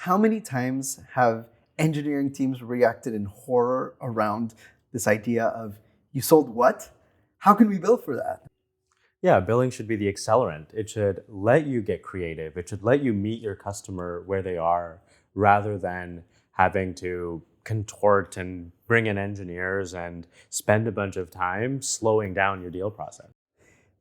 How many times have engineering teams reacted in horror around this idea of, you sold what? How can we bill for that? Yeah, billing should be the accelerant. It should let you get creative. It should let you meet your customer where they are rather than having to contort and bring in engineers and spend a bunch of time slowing down your deal process.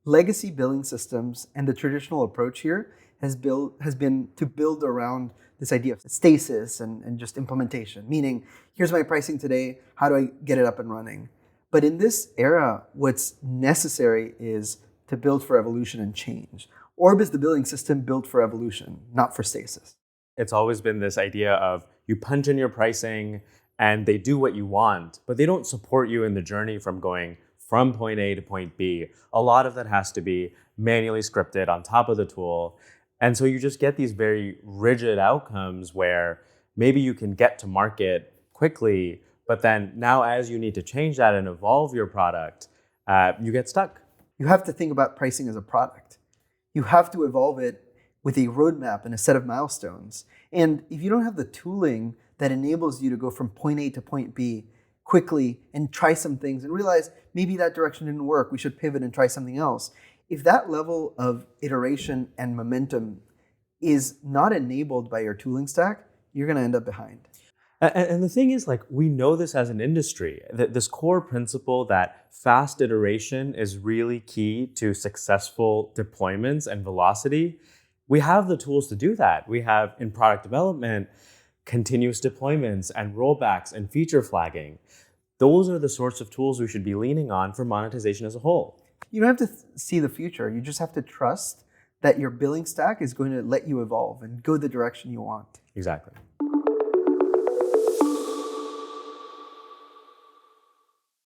Legacy billing systems and the traditional approach here has been to build around this idea of stasis and just implementation, meaning here's my pricing today, how do I get it up and running? But in this era, what's necessary is to build for evolution and change. Orb is the billing system built for evolution, not for stasis. It's always been this idea of you punch in your pricing and they do what you want, but they don't support you in the journey from going from point A to point B. A lot of that has to be manually scripted on top of the tool. And so you just get these very rigid outcomes where maybe you can get to market quickly, but then now as you need to change that and evolve your product, you get stuck. You have to think about pricing as a product. You have to evolve it with a roadmap and a set of milestones. And if you don't have the tooling that enables you to go from point A to point B quickly and try some things and realize maybe that direction didn't work, we should pivot and try something else. If that level of iteration and momentum is not enabled by your tooling stack, you're going to end up behind. And the thing is, like, we know this as an industry, that this core principle that fast iteration is really key to successful deployments and velocity. We have the tools to do that. We have in product development, continuous deployments and rollbacks and feature flagging. Those are the sorts of tools we should be leaning on for monetization as a whole. You don't have to see the future. You just have to trust that your billing stack is going to let you evolve and go the direction you want. Exactly.